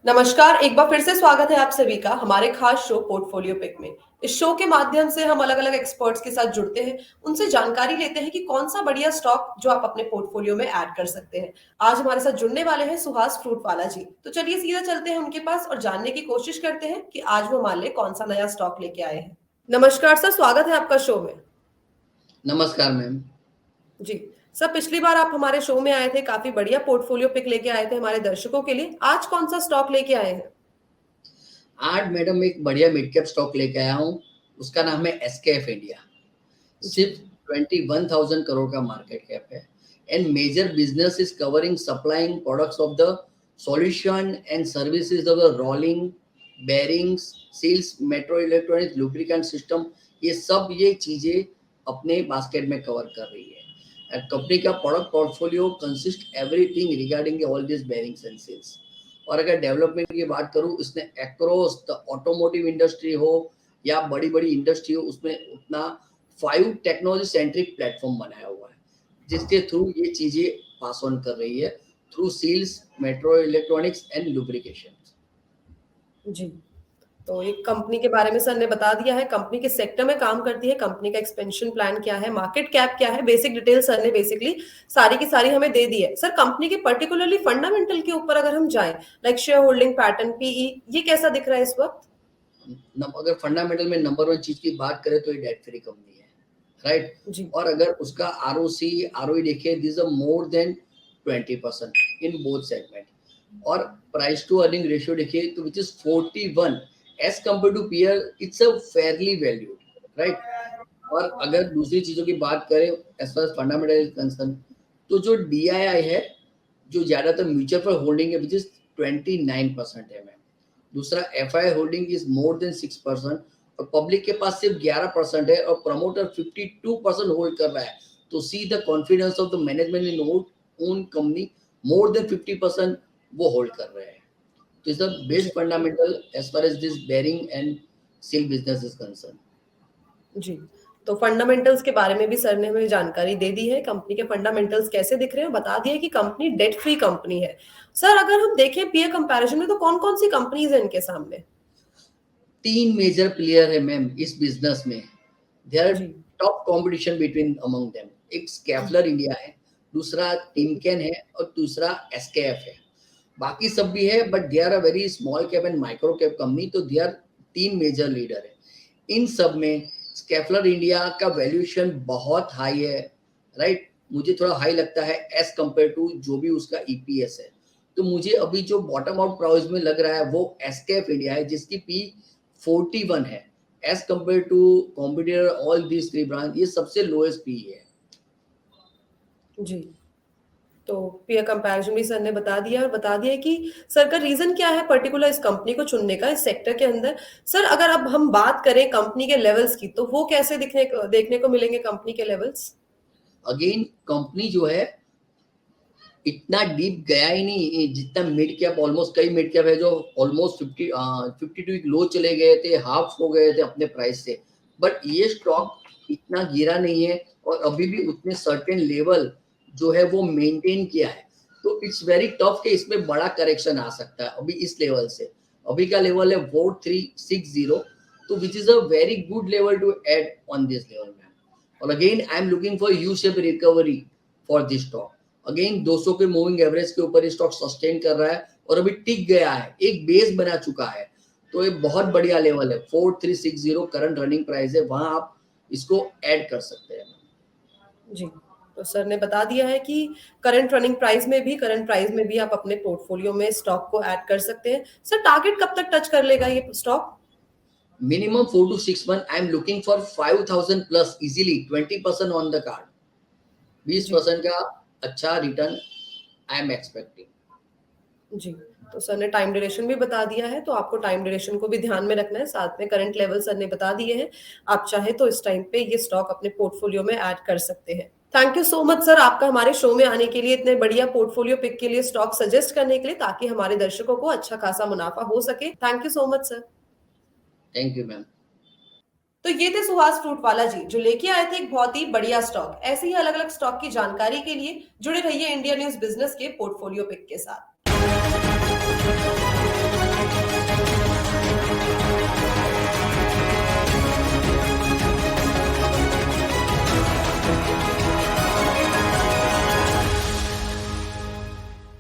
नमस्कार, एक बार फिर से स्वागत है आप सभी का हमारे खास शो पोर्टफोलियो पिक में। इस शो के माध्यम से हम अलग-अलग एक्सपर्ट्स के साथ जुड़ते हैं, उनसे जानकारी लेते हैं कि कौन सा बढ़िया स्टॉक जो आप अपने पोर्टफोलियो में ऐड कर सकते हैं। आज हमारे साथ जुड़ने वाले हैं सुहास फ्रूटवाला जी। तो चलिए सीधा चलते हैं उनके पास और जानने की कोशिश करते हैं कि आज वो हमारे लिए कौन सा नया स्टॉक लेके आए हैं। नमस्कार सर, स्वागत है आपका शो में। नमस्कार मैम। जी। सर, पिछली बार आप हमारे शो में आए थे, काफ़ी बढ़िया पोर्टफोलियो पिक लेके आए थे हमारे दर्शकों के लिए। आज कौन-सा स्टॉक लेके आए हैं? आज मैडम एक बढ़िया मिड कैप स्टॉक लेके आया हूँ। उसका नाम है एसकेएफ इंडिया। जी। सिर्फ 21,000 करोड़ का मार्केट कैप है and major business is covering supplying products of the solution and services of the rolling bearings seals metro electronics lubricant system. ये चीजें अपने बास्केट में कवर कर रही है। कंपनी का product portfolio consist everything regarding all this bearings and seals. और अगर डेवलपमेंट की बात करूं, इसने अक्रॉस द ऑटोमोटिव इंडस्ट्री हो या बड़ी बड़ी इंडस्ट्री हो, उसमें उतना 5 टेक्नोलॉजी सेंट्रिक प्लेटफॉर्म बनाया हुआ है जिसके थ्रू ये चीजें पास ऑन कर रही है through seals metro electronics and lubrication. जी। तो एक कंपनी के बारे में सर ने बता दिया है, कंपनी किस सेक्टर में काम करती है, कंपनी का एक्सपेंशन प्लान क्या है, मार्केट कैप क्या है, बेसिक डिटेल सर ने बेसिकली सारी की सारी हमें दे दी है। सर, कंपनी के पर्टिकुलरली फंडामेंटल के ऊपर अगर हम जाएं, like share holding pattern, PE, ये कैसा दिख रहा है इस वक्त? अगर फंडामेंटल में नंबर वन चीज की बात करें तो ये डेट फ्री कंपनी है, राइट। जी। और अगर उसका आरओसी आरओई देखें, this are more than 20% in both segment. और प्राइस टू अर्निंग रेशियो देखिए तो which is 41 as compare to peer, it's a fairly valued, right. और अगर दूसरी चीजों की बात करें as far as fundamental concern, तो जो डीआईआई है, जो ज्यादातर म्यूचुअल फंड होल्डिंग है, विच इज 29% है मैम। दूसरा FI holding is more than 6% और पब्लिक के पास सिर्फ 11% है और प्रमोटर 52% होल्ड कर रहा है। तो see the confidence of the management in own company, more than 50% वो होल्ड कर रहे हैं। तो इज द बेस्ट जी। Fundamental as far as this bearing and seal business is concern. जी। तो फंडामेंटल्स के बारे में भी सर ने हमें जानकारी दे दी है, कंपनी के फंडामेंटल्स कैसे दिख रहे हैं, बता दिया कि कंपनी डेट फ्री कंपनी है। सर, अगर हम देखें पीयर कंपैरिजन में, तो कौन-कौन सी कंपनीज हैं इनके सामने? 3 मेजर प्लेयर है मैम इस बिजनेस में। देयर आर जी। Top competition between among them. एक स्कैफलर इंडिया है, दूसरा टिमकेन है और दूसरा एसकेएफ है। बाकी सब भी है but they are a very small cap and micro cap company. तो दे आर 3 मेजर लीडर है। इन सब में स्कैफलर इंडिया का वैल्यूएशन बहुत हाई है, राइट। मुझे थोड़ा हाई लगता है एज कंपेयर टू जो भी उसका ईपीएस है। तो मुझे अभी जो बॉटम आउट प्राइस में लग रहा है वो एसकेएफ इंडिया है, जिसकी पी 41 है as compare to competitor all these 3 branch. ये सबसे लोएस्ट पी है। जी। तो पीयर कंपैरिजन भी सर ने बता दिया और बता दिया कि सर का रीजन क्या है पर्टिकुलर इस कंपनी को चुनने का इस सेक्टर के अंदर। सर, अगर अब हम बात करें कंपनी के लेवल्स की, तो वो कैसे देखने को मिलेंगे कंपनी के लेवल्स? अगेन कंपनी जो है इतना डीप गया ही नहीं जितना मिड कैप। ऑलमोस्ट कई मिड कैप है जो ऑलमोस्ट 52 लो चले गए थे, हाफ हो गए थे अपने प्राइस से। बट ये स्टॉक इतना गिरा नहीं है और अभी भी उतने सर्टेन लेवल जो है वो मेंटेन किया है। तो इट्स वेरी टफ कि इसमें बड़ा करेक्शन आ सकता है अभी इस लेवल से। अभी का लेवल है 4360, तो which is a very good level to add on this level ma'am. और again I am looking for U shape recovery for this stock. Again 200 के मूविंग एवरेज के ऊपर स्टॉक सस्टेन कर रहा है और अभी टिक गया है, एक बेस बना चुका है। तो ये बहुत बढ़िया लेवल है, 4360 करंट रनिंग प्राइस है, वहां आप इसको ऐड कर सकते हैं। जी। तो सर ने बता दिया है कि करंट प्राइस में भी आप अपने पोर्टफोलियो में स्टॉक को ऐड कर सकते हैं। सर, टारगेट कब तक टच कर लेगा ये stock? Minimum 4 to 6 month. I am looking for 5000 plus easily, 20% on the card, जी। 20% का अच्छा रिटर्न आई एम एक्सपेक्टिंग। जी। तो सर ने टाइम ड्यूरेशन भी बता दिया है, तो आपको टाइम ड्यूरेशन को भी ध्यान में रखना है। साथ में करंट लेवल सर ने बता दिए हैं। आप चाहे तो इस टाइम पे ये स्टॉक अपने पोर्टफोलियो में ऐड कर सकते हैं। Thank you so much sir, आपका हमारे शो में आने के लिए, इतने बढ़िया पोर्टफोलियो पिक के लिए, स्टॉक सजेस्ट करने के लिए, ताकि हमारे दर्शकों को अच्छा खासा मुनाफा हो सके। Thank you so much sir. Thank you ma'am. तो ये थे सुहास फ्रूटवाला जी, जो लेके आए थे एक बहुत ही बढ़िया स्टॉक। ऐसे ही अलग अलग स्टॉक की जानकारी के लिए जुड़े रहिए इंडिया न्यूज बिजनेस के पोर्टफोलियो पिक के साथ। है।